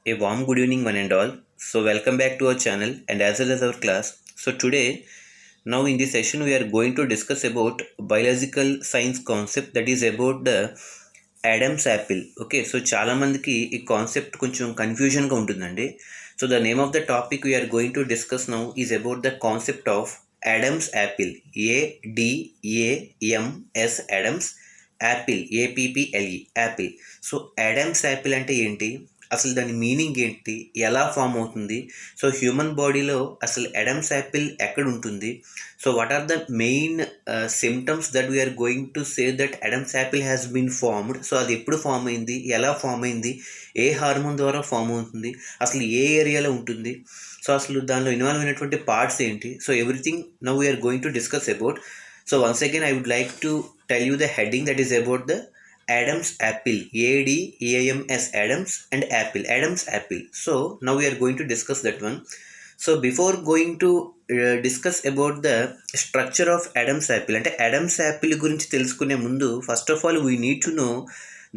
A warm good evening, one and all. So, welcome back to our channel and as well as our class. So, today, now in this session, we are going to discuss about biological science concept that is about the Adam's apple. Okay, so చాలా మందికి ఈ concept కొంచెం కన్ఫ్యూజన్గా ఉంటుందండి. So the name of the topic we are going to discuss now is about the concept of Adam's apple. ADAMS Adam's apple A P P L E apple. So Adam's apple అంటే ఏంటి, అసలు దాని మీనింగ్ ఏంటి, ఎలా ఫామ్ అవుతుంది, సో హ్యూమన్ బాడీలో అసలు అడమ్స్ యాపిల్ ఎక్కడ ఉంటుంది, so what are the main symptoms that we are going to say that Adam's apple has been formed. So అది ఎప్పుడు ఫామ్ అయింది, ఎలా ఫామ్ అయింది, ఏ హార్మోన్ ద్వారా ఫామ్ అవుతుంది, అసలు ఏ ఏరియాలో ఉంటుంది, సో అసలు దానిలో ఇన్వాల్వ్ అయినటువంటి పార్ట్స్ ఏంటి, so everything now we are going to discuss about. So once again I would like to tell you the heading that is about the Adam's apple. ADAMS Adams and apple. Adam's apple. So now we are going to discuss that one. So before going to discuss about the structure of Adam's apple, అంటే Adam's apple గురించి తెలుసుకునే ముందు first of all we need to know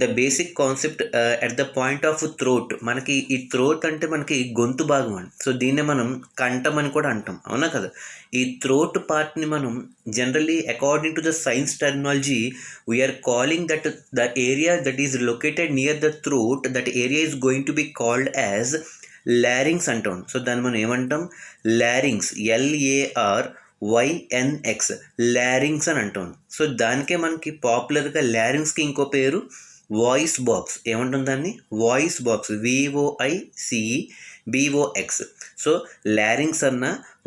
the basic concept at the point of throat. మనకి ఈ throat అంటే మనకి గొంతు భాగం అండి. సో దీన్నే మనం కంఠం అని కూడా అంటాం, అవునా కదా. ఈ థ్రోట్ పార్ట్ని మనం generally according to the science terminology we are calling that the area that is located near the throat, that area is going to be called as larynx అంటాం. సో దాన్ని మనం ఏమంటాం, లారింగ్స్, LARYNX, లారింగ్స్ అని అంటాం. సో దానికే మనకి పాపులర్గా లారింగ్స్కి ఇంకో పేరు వాయిస్ బాక్స్. ఏమంటుంది దాన్ని, voice box, VOICEBOX. So larynx అన్న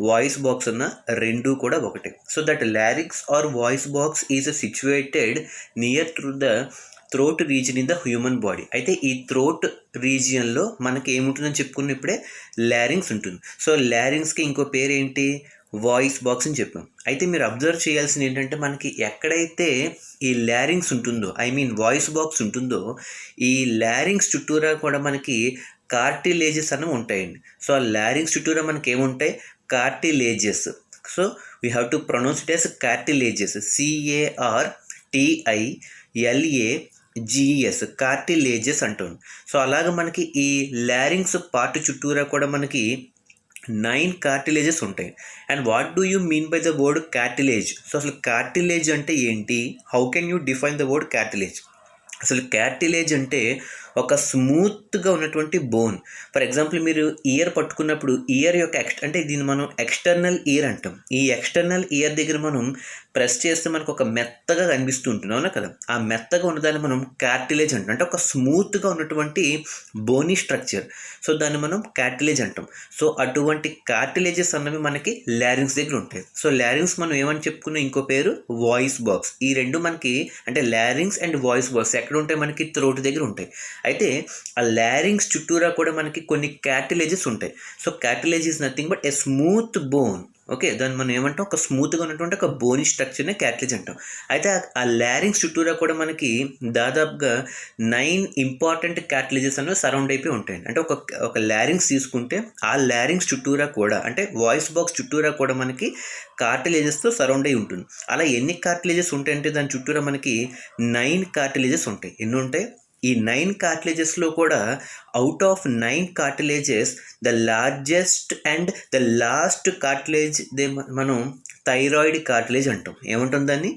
వాయిస్ బాక్స్ అన్న రెండు కూడా ఒకటే. So that larynx or voice box is situated near to the throat region in the human body. అయితే ఈ థ్రోట్ రీజియన్లో మనకి ఏముంటుందని చెప్పుకున్న ఇప్పుడే లారింగ్స్ ఉంటుంది. సో లారింగ్స్కి ఇంకో పేరు ఏంటి, వాయిస్ బాక్స్ అని చెప్పాం. అయితే మీరు అబ్జర్వ్ చేయాల్సింది ఏంటంటే మనకి ఎక్కడైతే ఈ లారింగ్స్ ఉంటుందో, ఐ మీన్ వాయిస్ బాక్స్ ఉంటుందో, ఈ లారింగ్స్ చుట్టూరా కూడా మనకి కార్టిలేజెస్ అనేవి ఉంటాయండి. సో ఆ లారింగ్స్ చుట్టూరా మనకి ఏముంటాయి, cartilages. So we have to pronounce it as cartilages, CARTILAGES, cartilages అంటాం. సో అలాగే మనకి ఈ లారింగ్స్ పార్ట్ చుట్టూరా కూడా మనకి 9 కార్టిలేజెస్ ఉంటాయి. And what do you mean by the word cartilage? So అసలు కార్టిలేజ్ అంటే ఏంటి, how can you define the word cartilage? అసలు కార్టిలేజ్ అంటే ఒక స్మూత్గా ఉన్నటువంటి బోన్. ఫర్ ఎగ్జాంపుల్ మీరు ఇయర్ పట్టుకున్నప్పుడు ఇయర్ యొక్క అంటే దీన్ని మనం ఎక్స్టర్నల్ ఇయర్ అంటాం. ఈ ఎక్స్టర్నల్ ఇయర్ దగ్గర మనం ప్రెస్ చేస్తే మనకు ఒక మెత్తగా కనిపిస్తూ ఉంటుంది, అవునా కదా. ఆ మెత్తగా ఉన్నదాన్ని మనం కార్టిలేజ్ అంటాం. అంటే ఒక స్మూత్గా ఉన్నటువంటి బోనీ స్ట్రక్చర్. సో దాన్ని మనం కార్టిలేజ్ అంటాం. సో అటువంటి కార్టిలేజెస్ అన్నవి మనకి లారింగ్స్ దగ్గర ఉంటాయి. సో లారింగ్స్ మనం ఏమని చెప్పుకున్నాం, ఇంకో పేరు వాయిస్ బాక్స్. ఈ రెండు మనకి అంటే లారింగ్స్ అండ్ వాయిస్ బాక్స్ ఎక్కడ ఉంటాయి, మనకి థ్రోట్ దగ్గర ఉంటాయి. అయితే ఆ లారింగ్స్ చుట్టూరా కూడా మనకి కొన్ని కార్టిలేజెస్ ఉంటాయి. So cartilage is nothing but A smooth bone. Okay, దాన్ని మనం ఏమంటాం, ఒక స్మూత్గా ఉన్నటువంటి ఒక బోనీ స్ట్రక్చర్నే కార్టిలేజ్ అంటాం. అయితే ఆ లారింగ్స్ చుట్టూరా కూడా మనకి దాదాపుగా 9 ఇంపార్టెంట్ కార్టిలేజెస్ అనేవి సరౌండ్ అయిపోయి ఉంటాయండి. అంటే ఒక లారింగ్స్ తీసుకుంటే ఆ లారింగ్స్ చుట్టూరా కూడా అంటే వాయిస్ బాక్స్ చుట్టూరా కూడా మనకి కార్టిలేజెస్తో సరౌండ్ అయి ఉంటుంది. అలా ఎన్ని కార్టిలేజెస్ ఉంటాయంటే దాని చుట్టూరా మనకి 9 కార్టిలేజెస్ ఉంటాయి. ఎన్ని ఉంటాయి, ఈ 9 కార్టిలేజెస్లో కూడా out of 9 cartilages the largest and the last cartilage మనం థైరాయిడ్ కార్టిలేజ్ అంటాం. ఏమంటాం దాన్ని,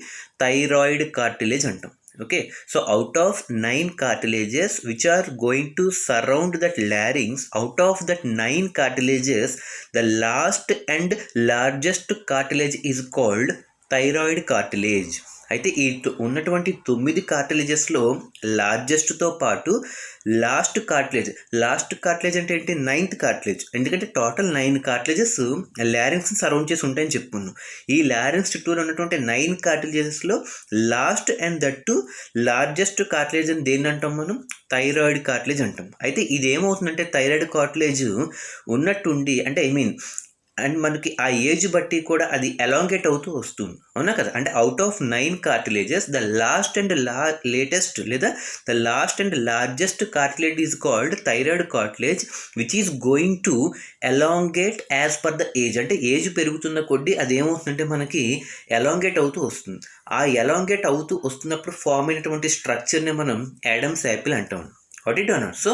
థైరాయిడ్ కార్టిలేజ్ అంటాం. Okay, so out of 9 cartilages which are going to surround that larynx, out of that 9 cartilages the last and largest cartilage is called thyroid cartilage. అయితే ఈ ఉన్నటువంటి 9 కార్టిలేజెస్లో లార్జెస్ట్తో పాటు last cartilage అంటే ఏంటి, 9th కార్టిలేజ్. ఎందుకంటే total 9 cartilages లారింగ్స్ని surround చేసి ఉంటాయని చెప్పుకున్నాం. ఈ లారింగ్స్ చుట్టూరు ఉన్నటువంటి 9 కార్టిలేజెస్లో last and that largest cartilage అని దేన్ని అంటాం మనం, థైరాయిడ్ కార్టిలేజ్ అంటాం. అయితే ఇది ఏమవుతుందంటే థైరాయిడ్ కార్టిలేజ్ ఉన్నట్టుండి అంటే ఐ మీన్ అండ్ మనకి ఆ ఏజ్ బట్టి కూడా అది ఎలాంగేట్ అవుతూ వస్తుంది, అవునా కదా. అంటే out of 9 cartilages the last and latest లేదా the last and largest cartilage is called thyroid cartilage which is going to elongate as per the age. అంటే ఏజ్ పెరుగుతున్న కొద్దీ అది ఏమవుతుందంటే మనకి ఎలాంగేట్ అవుతూ వస్తుంది. ఆ ఎలాంగేట్ అవుతూ వస్తున్నప్పుడు ఫామ్ అయినటువంటి స్ట్రక్చర్ని మనం యాడమ్స్ యాపిల్ అంటాం. Got it or not? So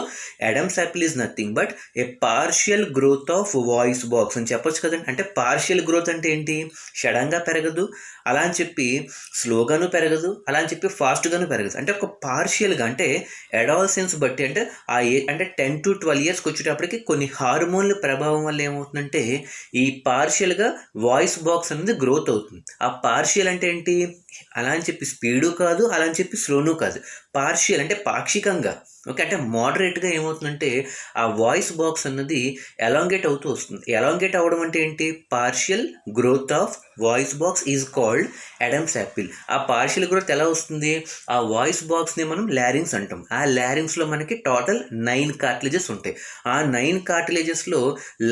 Adam's apple is nothing but a partial growth of voice box అని చెప్పొచ్చు కదండి. అంటే పార్షియల్ గ్రోత్ అంటే ఏంటి, షడంగా పెరగదు, అలా అని చెప్పి స్లోగాను పెరగదు, అలా అని చెప్పి ఫాస్ట్గాను పెరగదు. అంటే ఒక పార్షియల్గా, అంటే అడాలసెన్స్ బట్టి, అంటే ఆ అంటే 10 to 12 ఇయర్స్కి వచ్చేటప్పటికి కొన్ని హార్మోన్ల ప్రభావం వల్ల ఏమవుతుందంటే ఈ పార్షియల్గా వాయిస్ బాక్స్ అనేది గ్రోత్ అవుతుంది. ఆ పార్షియల్ అంటే ఏంటి, అలా అని చెప్పి స్పీడు కాదు, అలా అని చెప్పి స్లోను కాదు, పార్షియల్ అంటే పాక్షికంగా, ఓకే, అంటే మోడరేట్గా ఏమవుతుందంటే ఆ వాయిస్ బాక్స్ అన్నది ఎలాంగేట్ అవుతూ వస్తుంది. ఎలాంగేట్ అవ్వడం అంటే ఏంటి, partial growth of voice box is called Adam's Apple. ఆ పార్షియల్ గ్రోత్ ఎలా వస్తుంది, ఆ వాయిస్ బాక్స్ని మనం లారింగ్స్ అంటాం. ఆ లారింగ్స్లో మనకి టోటల్ 9 కార్టిలేజెస్ ఉంటాయి. ఆ 9 కార్టిలేజెస్లో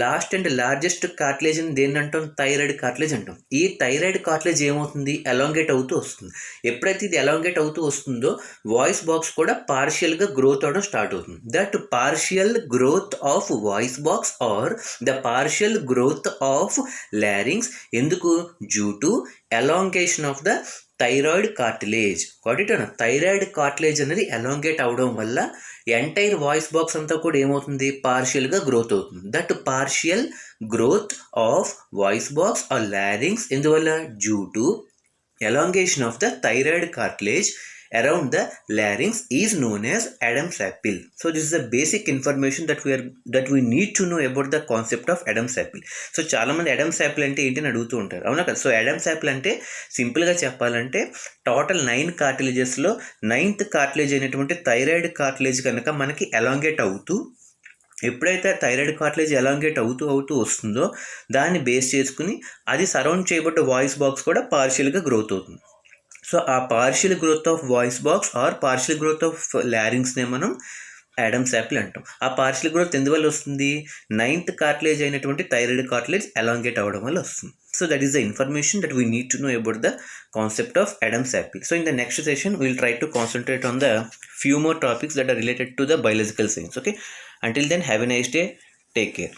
లాస్ట్ అండ్ లార్జెస్ట్ కార్టిలేజ్ అని దేన్ని అంటాం, థైరాయిడ్ కార్టిలేజ్ అంటాం. ఈ థైరాయిడ్ కార్టిలేజ్ ఏమవుతుంది, ఎలాంగేట్ అవుతూ వస్తుంది. ఎప్పుడైతే ఇది ఎలాంగేట్ అవుతూ వస్తుందో వాయిస్ బాక్స్ కూడా పార్షియల్గా గ్రోత్ అవడం స్టార్ట్ అవుతుంది. That partial growth of voice box or the partial growth of larynx, ఎందుకు, due to elongation of the thyroid cartilage. కాబట్టి థైరాయిడ్ కార్టిలేజ్ అనేది ఎలాంగేట్ అవడం వల్ల ఎంటైర్ వాయిస్ బాక్స్ అంతా కూడా ఏమవుతుంది, పార్షియల్గా గ్రోత్ అవుతుంది. That partial growth of voice box or larynx ఎందువల్ల, due to elongation of the thyroid cartilage around the larynx is known as Adam's apple. So this is the basic information that we need to know about the concept of Adam's apple. So చాలా మంది Adam's apple అంటే ఏంటి అని అడుగుతూ ఉంటారు, అవునా కదా. So Adam's apple అంటే సింపుల్గా చెప్పాలంటే టోటల్ 9 కార్టిలేజెస్లో 9th కార్టిలేజ్ అయినటువంటి థైరాయిడ్ కార్టిలేజ్ కనుక మనకి ఎలాంగేట్ అవుతూ, ఎప్పుడైతే థైరాయిడ్ కార్టిలేజ్ ఎలాంగేట్ అవుతూ వస్తుందో దాన్ని బేస్ చేసుకుని అది సరౌండ్ చేయబడ్డ వాయిస్ బాక్స్ కూడా పార్షియల్గా గ్రోత్ అవుతుంది. సో ఆ partial growth of voice box or partial growth of లారింగ్స్నే మనం Adam's apple అంటాం. ఆ పార్షియల్ గ్రోత్ ఎందువల్ల వస్తుంది, 9th కార్టిలేజ్ అయినటువంటి థైరాయిడ్ కార్టిలేజ్ ఎలాంగేట్ అవ్వడం వల్ల వస్తుంది. So that is the information that we need to know about the concept of Adam's apple. So in the next session we will try to concentrate on the few more topics that are related to the biological science. Okay, until then, have a nice day, take care.